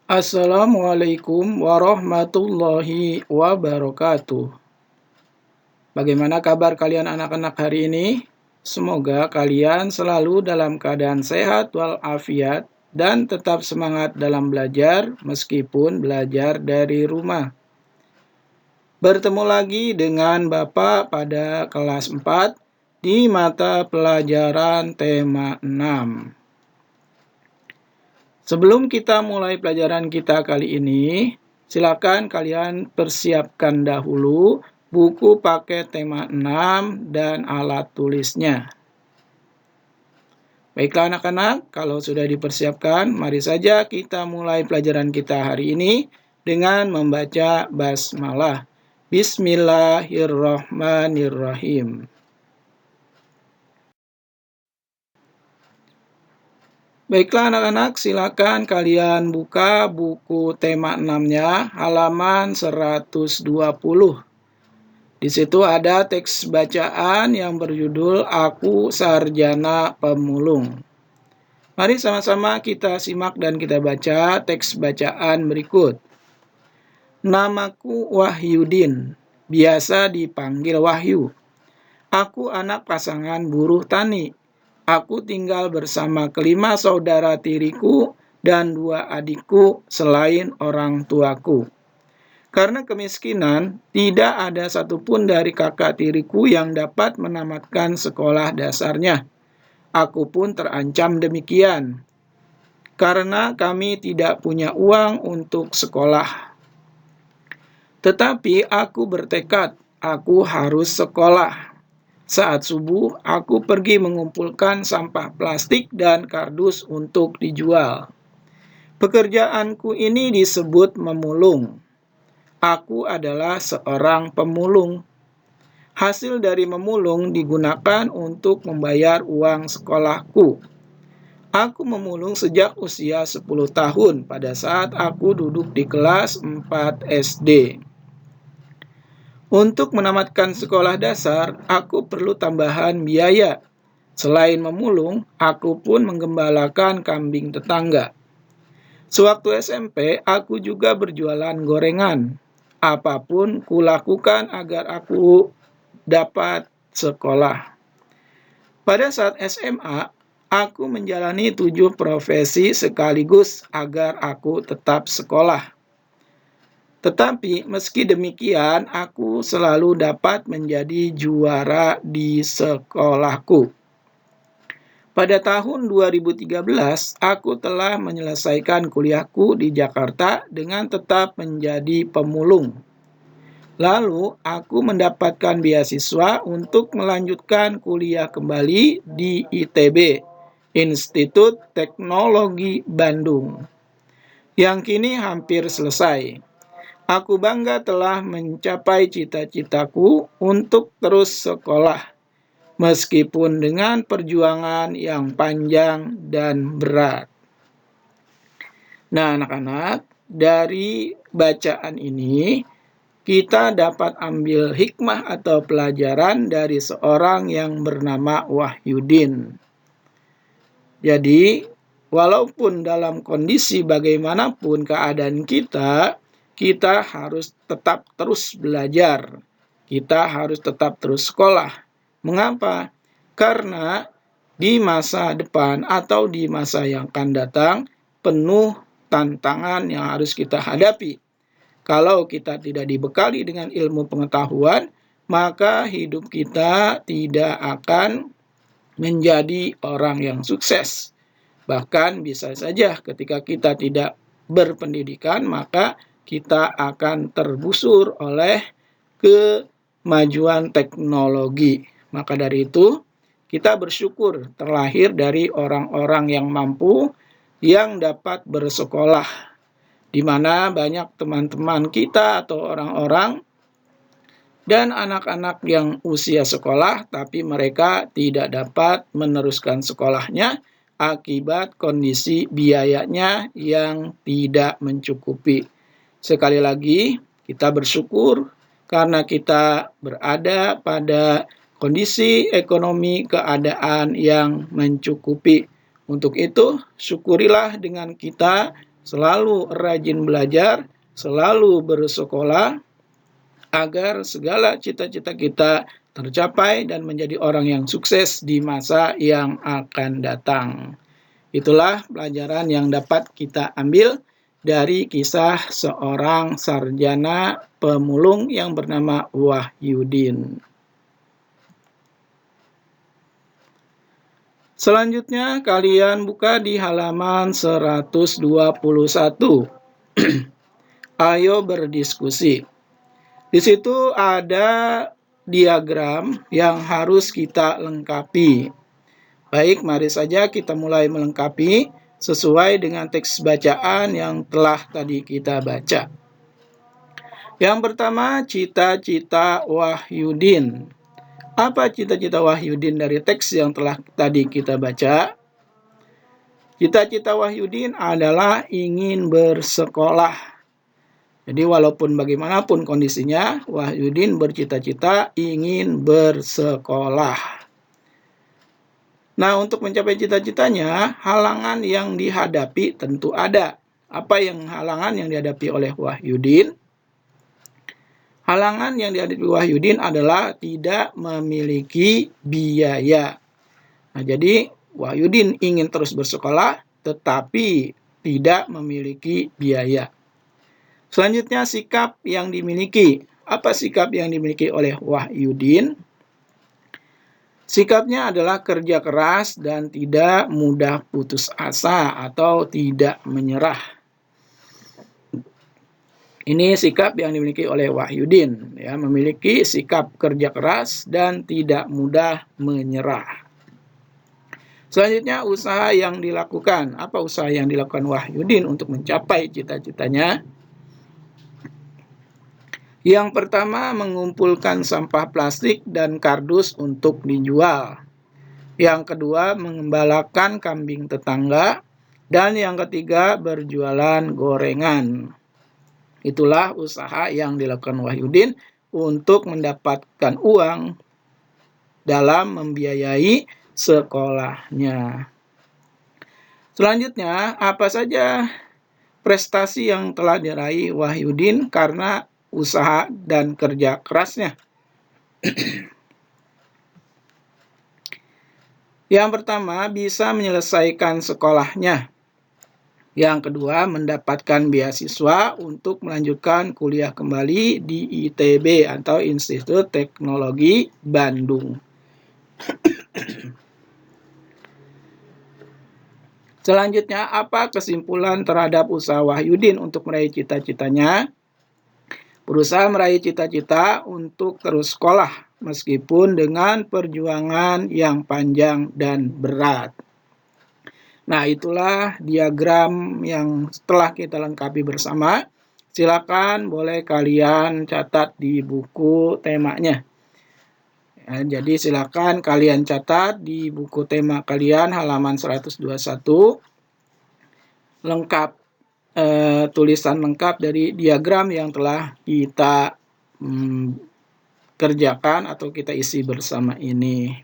Assalamualaikum warahmatullahi wabarakatuh. Bagaimana kabar kalian anak-anak hari ini? Semoga kalian selalu dalam keadaan sehat walafiat dan tetap semangat dalam belajar meskipun belajar dari rumah. Bertemu lagi dengan Bapak pada kelas 4 di mata pelajaran tema 6. Sebelum kita mulai pelajaran kita kali ini, silakan kalian persiapkan dahulu buku paket tema 6 dan alat tulisnya. Baiklah anak-anak, kalau sudah dipersiapkan, mari saja kita mulai pelajaran kita hari ini dengan membaca basmalah. Bismillahirrahmanirrahim. Baiklah anak-anak, silakan kalian buka buku tema 6-nya halaman 120. Di situ ada teks bacaan yang berjudul Aku Sarjana Pemulung. Mari sama-sama kita simak dan kita baca teks bacaan berikut. Namaku Wahyudin, biasa dipanggil Wahyu. Aku anak pasangan buruh tani. Aku tinggal bersama kelima saudara tiriku dan 2 adikku selain orang tuaku. Karena kemiskinan, tidak ada satupun dari kakak tiriku yang dapat menamatkan sekolah dasarnya. Aku pun terancam demikian, karena kami tidak punya uang untuk sekolah. Tetapi aku bertekad, aku harus sekolah. Saat subuh, aku pergi mengumpulkan sampah plastik dan kardus untuk dijual. Pekerjaanku ini disebut memulung. Aku adalah seorang pemulung. Hasil dari memulung digunakan untuk membayar uang sekolahku. Aku memulung sejak usia 10 tahun pada saat aku duduk di kelas 4 SD. Untuk menamatkan sekolah dasar, aku perlu tambahan biaya. Selain memulung, aku pun menggembalakan kambing tetangga. Sewaktu SMP, aku juga berjualan gorengan. Apapun kulakukan agar aku dapat sekolah. Pada saat SMA, aku menjalani 7 profesi sekaligus agar aku tetap sekolah. Tetapi meski demikian, aku selalu dapat menjadi juara di sekolahku. Pada tahun 2013, aku telah menyelesaikan kuliahku di Jakarta dengan tetap menjadi pemulung. Lalu, aku mendapatkan beasiswa untuk melanjutkan kuliah kembali di ITB, Institut Teknologi Bandung, yang kini hampir selesai. Aku bangga telah mencapai cita-citaku untuk terus sekolah, meskipun dengan perjuangan yang panjang dan berat. Nah, anak-anak, dari bacaan ini, kita dapat ambil hikmah atau pelajaran dari seorang yang bernama Wahyudin. Jadi, walaupun dalam kondisi bagaimanapun keadaan kita harus tetap terus belajar. Kita harus tetap terus sekolah. Mengapa? Karena di masa depan atau di masa yang akan datang penuh tantangan yang harus kita hadapi. Kalau kita tidak dibekali dengan ilmu pengetahuan, maka hidup kita tidak akan menjadi orang yang sukses. Bahkan bisa saja ketika kita tidak berpendidikan, maka kita akan tergusur oleh kemajuan teknologi. Maka dari itu, kita bersyukur terlahir dari orang-orang yang mampu, yang dapat bersekolah, di mana banyak teman-teman kita atau orang-orang dan anak-anak yang usia sekolah, tapi mereka tidak dapat meneruskan sekolahnya akibat kondisi biayanya yang tidak mencukupi. Sekali lagi, kita bersyukur karena kita berada pada kondisi ekonomi keadaan yang mencukupi. Untuk itu, syukurilah dengan kita selalu rajin belajar, selalu bersekolah, agar segala cita-cita kita tercapai dan menjadi orang yang sukses di masa yang akan datang. Itulah pelajaran yang dapat kita ambil dari kisah seorang sarjana pemulung yang bernama Wahyudin. Selanjutnya kalian buka di halaman 121. Ayo berdiskusi. Di situ ada diagram yang harus kita lengkapi. Baik, mari saja kita mulai melengkapi sesuai dengan teks bacaan yang telah tadi kita baca. Yang pertama, cita-cita Wahyudin. Apa cita-cita Wahyudin dari teks yang telah tadi kita baca? Cita-cita Wahyudin adalah ingin bersekolah. Jadi walaupun bagaimanapun kondisinya, Wahyudin bercita-cita ingin bersekolah. Nah, untuk mencapai cita-citanya, halangan yang dihadapi tentu ada. Apa halangan yang dihadapi oleh Wahyudin? Halangan yang dihadapi Wahyudin adalah tidak memiliki biaya. Nah, jadi Wahyudin ingin terus bersekolah, tetapi tidak memiliki biaya. Selanjutnya, sikap yang dimiliki. Apa sikap yang dimiliki oleh Wahyudin? Sikapnya adalah kerja keras dan tidak mudah putus asa atau tidak menyerah. Ini sikap yang dimiliki oleh Wahyudin, ya, memiliki sikap kerja keras dan tidak mudah menyerah. Selanjutnya, usaha yang dilakukan. Apa usaha yang dilakukan Wahyudin untuk mencapai cita-citanya? Yang pertama, mengumpulkan sampah plastik dan kardus untuk dijual. Yang kedua, mengembalakan kambing tetangga. Dan yang ketiga, berjualan gorengan. Itulah usaha yang dilakukan Wahyudin untuk mendapatkan uang dalam membiayai sekolahnya. Selanjutnya, apa saja prestasi yang telah diraih Wahyudin karena usaha dan kerja kerasnya? Yang pertama, bisa menyelesaikan sekolahnya. Yang kedua, mendapatkan beasiswa untuk melanjutkan kuliah kembali di ITB atau Institut Teknologi Bandung. Selanjutnya, apa kesimpulan terhadap usaha Wahyudin untuk meraih cita-citanya? Berusaha meraih cita-cita untuk terus sekolah, meskipun dengan perjuangan yang panjang dan berat. Nah, itulah diagram yang telah kita lengkapi bersama. Silakan boleh kalian catat di buku temanya. Ya, jadi silakan kalian catat di buku tema kalian halaman 121. Lengkap, tulisan lengkap dari diagram yang telah kita kerjakan atau kita isi bersama ini.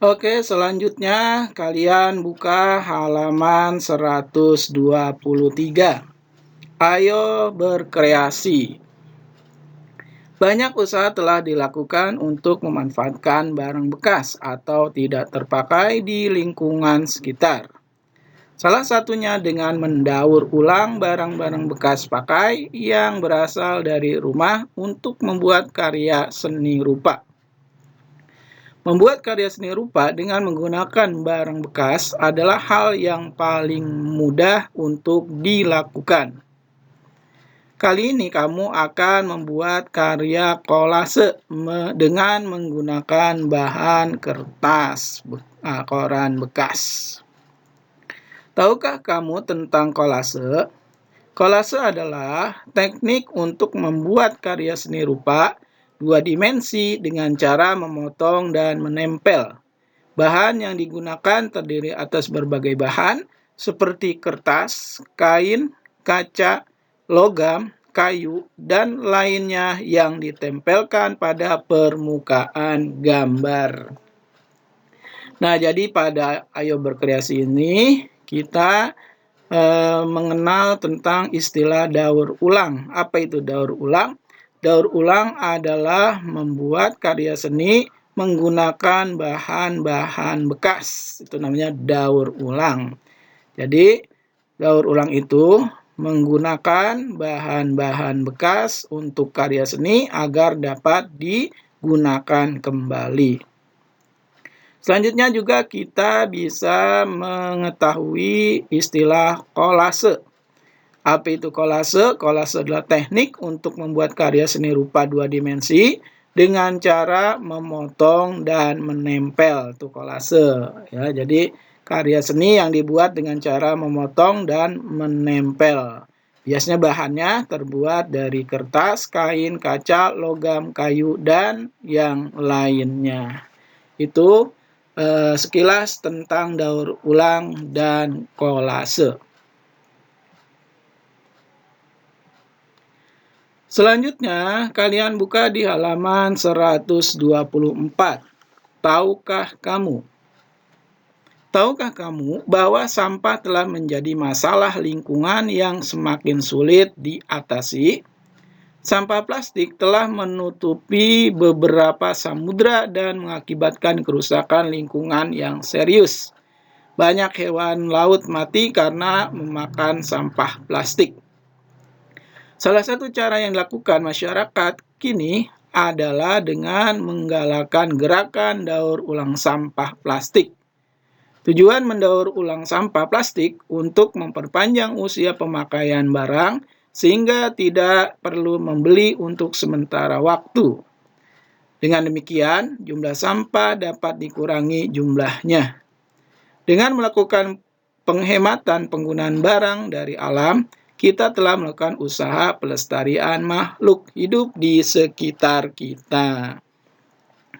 Oke, selanjutnya kalian buka halaman 123. Ayo berkreasi. Banyak usaha telah dilakukan untuk memanfaatkan barang bekas atau tidak terpakai di lingkungan sekitar. Salah satunya dengan mendaur ulang barang-barang bekas pakai yang berasal dari rumah untuk membuat karya seni rupa. Membuat karya seni rupa dengan menggunakan barang bekas adalah hal yang paling mudah untuk dilakukan. Kali ini kamu akan membuat karya kolase dengan menggunakan bahan kertas, koran bekas. Tahukah kamu tentang kolase? Kolase adalah teknik untuk membuat karya seni rupa 2 dimensi dengan cara memotong dan menempel. Bahan yang digunakan terdiri atas berbagai bahan seperti kertas, kain, kaca, logam, kayu, dan lainnya yang ditempelkan pada permukaan gambar. Nah, jadi pada Ayo Berkreasi ini kita mengenal tentang istilah daur ulang. Apa itu daur ulang? Daur ulang adalah membuat karya seni menggunakan bahan-bahan bekas. Itu namanya daur ulang. Jadi, daur ulang itu menggunakan bahan-bahan bekas untuk karya seni agar dapat digunakan kembali. Selanjutnya juga kita bisa mengetahui istilah kolase. Apa itu kolase? Kolase adalah teknik untuk membuat karya seni rupa dua dimensi dengan cara memotong dan menempel. Itu kolase. Ya, jadi karya seni yang dibuat dengan cara memotong dan menempel. Biasanya bahannya terbuat dari kertas, kain, kaca, logam, kayu, dan yang lainnya. Itu sekilas tentang daur ulang dan kolase. Selanjutnya, kalian buka di halaman 124. Tahukah kamu? Tahukah kamu bahwa sampah telah menjadi masalah lingkungan yang semakin sulit diatasi? Sampah plastik telah menutupi beberapa samudra dan mengakibatkan kerusakan lingkungan yang serius. Banyak hewan laut mati karena memakan sampah plastik. Salah satu cara yang dilakukan masyarakat kini adalah dengan menggalakkan gerakan daur ulang sampah plastik. Tujuan mendaur ulang sampah plastik untuk memperpanjang usia pemakaian barang sehingga tidak perlu membeli untuk sementara waktu. Dengan demikian, jumlah sampah dapat dikurangi jumlahnya. Dengan melakukan penghematan penggunaan barang dari alam, kita telah melakukan usaha pelestarian makhluk hidup di sekitar kita.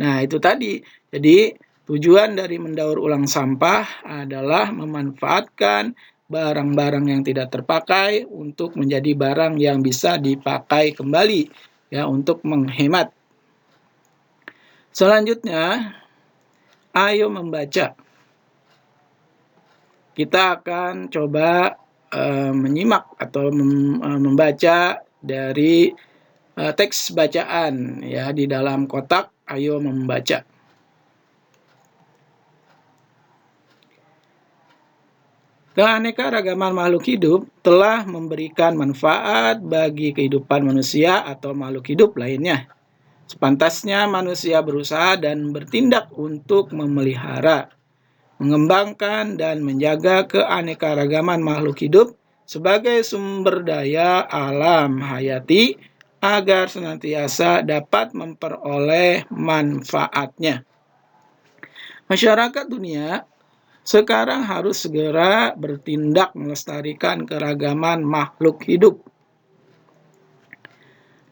Nah, itu tadi. Jadi, tujuan dari mendaur ulang sampah adalah memanfaatkan barang-barang yang tidak terpakai untuk menjadi barang yang bisa dipakai kembali, ya, untuk menghemat. Selanjutnya, ayo membaca. Kita akan coba menyimak atau membaca dari teks bacaan, ya, di dalam kotak ayo membaca. Keanekaragaman makhluk hidup telah memberikan manfaat bagi kehidupan manusia atau makhluk hidup lainnya. Sepantasnya manusia berusaha dan bertindak untuk memelihara, mengembangkan, dan menjaga keanekaragaman makhluk hidup sebagai sumber daya alam hayati agar senantiasa dapat memperoleh manfaatnya. Masyarakat dunia sekarang harus segera bertindak melestarikan keragaman makhluk hidup.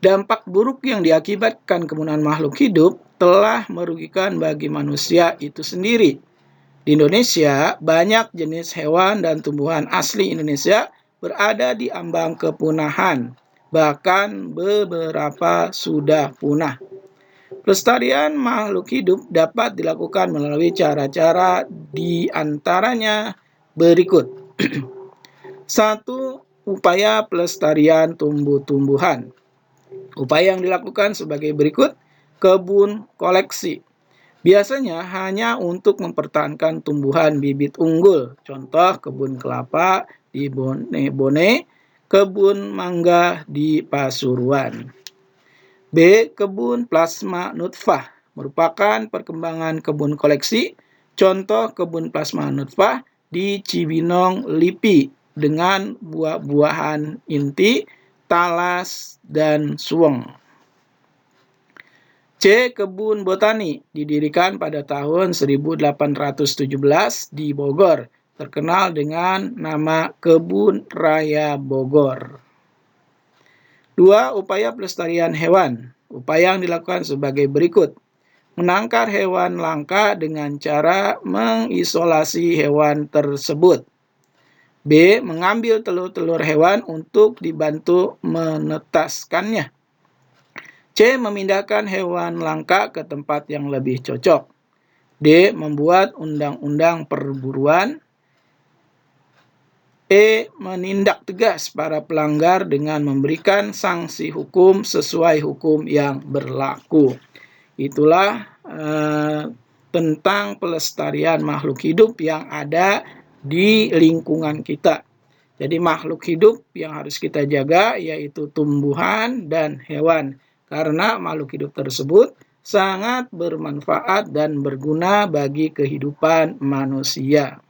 Dampak buruk yang diakibatkan kemunaan makhluk hidup telah merugikan bagi manusia itu sendiri. Di Indonesia, banyak jenis hewan dan tumbuhan asli Indonesia berada di ambang kepunahan. Bahkan beberapa sudah punah. Pelestarian makhluk hidup dapat dilakukan melalui cara-cara di antaranya berikut. 1. Upaya pelestarian tumbuh-tumbuhan. Upaya yang dilakukan sebagai berikut. Kebun koleksi. Biasanya hanya untuk mempertahankan tumbuhan bibit unggul. Contoh kebun kelapa di Bone, kebun mangga di Pasuruan. B. Kebun plasma nutfah merupakan perkembangan kebun koleksi. Contoh kebun plasma nutfah di Cibinong, Lipi dengan buah-buahan inti, talas, dan suweng. C. Kebun botani didirikan pada tahun 1817 di Bogor, terkenal dengan nama Kebun Raya Bogor. 2. Upaya pelestarian hewan. Upaya yang dilakukan sebagai berikut. Menangkar hewan langka dengan cara mengisolasi hewan tersebut. B. Mengambil telur-telur hewan untuk dibantu menetaskannya. C. Memindahkan hewan langka ke tempat yang lebih cocok. D. Membuat undang-undang perburuan. E. Menindak tegas para pelanggar dengan memberikan sanksi hukum sesuai hukum yang berlaku. Itulah tentang pelestarian makhluk hidup yang ada di lingkungan kita. Jadi makhluk hidup yang harus kita jaga yaitu tumbuhan dan hewan. Karena makhluk hidup tersebut sangat bermanfaat dan berguna bagi kehidupan manusia.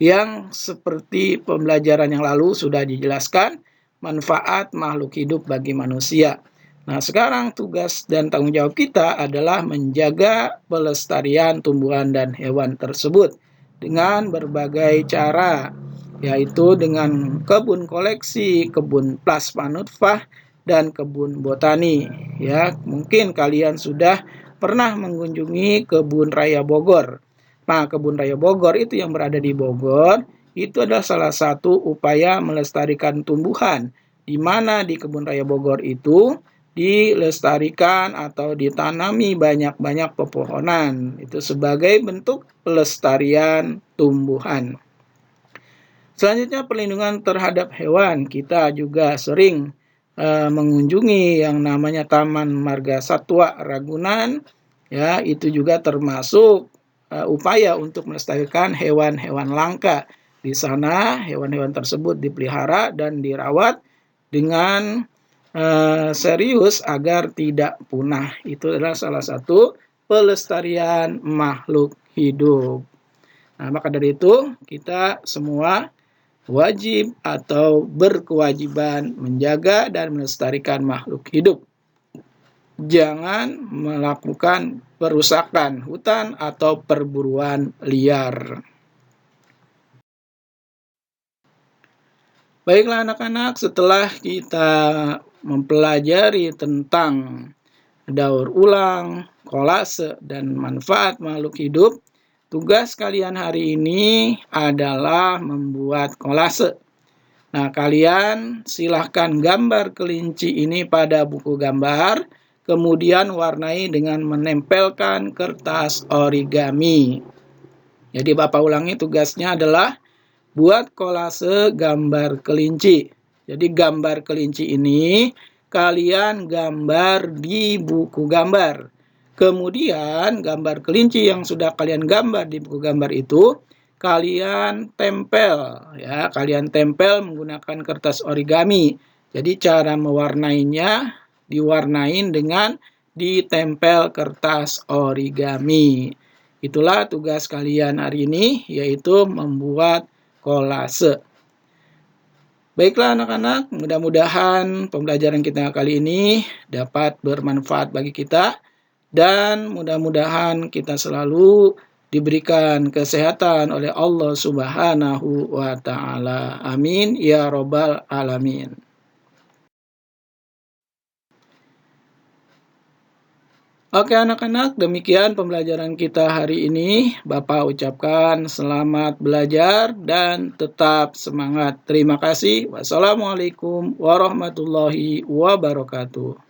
Yang seperti pembelajaran yang lalu sudah dijelaskan, manfaat makhluk hidup bagi manusia. Nah, sekarang tugas dan tanggung jawab kita adalah menjaga pelestarian tumbuhan dan hewan tersebut dengan berbagai cara, yaitu dengan kebun koleksi, kebun plasma nutfah, dan kebun botani. Ya, mungkin kalian sudah pernah mengunjungi kebun raya Bogor. Nah, kebun raya Bogor itu yang berada di Bogor, itu adalah salah satu upaya melestarikan tumbuhan, di mana di kebun raya Bogor itu dilestarikan atau ditanami banyak-banyak pepohonan. Itu sebagai bentuk pelestarian tumbuhan. Selanjutnya perlindungan terhadap hewan. Kita juga sering mengunjungi yang namanya Taman Marga Satwa Ragunan. Ya, itu juga termasuk upaya untuk melestarikan hewan-hewan langka. Di sana hewan-hewan tersebut dipelihara dan dirawat dengan serius agar tidak punah. Itu adalah salah satu pelestarian makhluk hidup. Nah, maka dari itu kita semua wajib atau berkewajiban menjaga dan melestarikan makhluk hidup. Jangan melakukan perusakan hutan atau perburuan liar. Baiklah anak-anak, setelah kita mempelajari tentang daur ulang, kolase, dan manfaat makhluk hidup, tugas kalian hari ini adalah membuat kolase. Nah, kalian silahkan gambar kelinci ini pada buku gambar, kemudian warnai dengan menempelkan kertas origami. Jadi Bapak ulangi, tugasnya adalah buat kolase gambar kelinci. Jadi gambar kelinci ini kalian gambar di buku gambar. Kemudian gambar kelinci yang sudah kalian gambar di buku gambar itu kalian tempel, ya, kalian tempel menggunakan kertas origami. Jadi cara mewarnainya diwarnain dengan ditempel kertas origami. Itulah tugas kalian hari ini, yaitu membuat kolase. Baiklah anak-anak, mudah-mudahan pembelajaran kita kali ini dapat bermanfaat bagi kita dan mudah-mudahan kita selalu diberikan kesehatan oleh Allah Subhanahu wa Ta'ala. Amin ya Rabbal Alamin. Oke anak-anak, demikian pembelajaran kita hari ini. Bapak ucapkan selamat belajar dan tetap semangat. Terima kasih. Wassalamualaikum warahmatullahi wabarakatuh.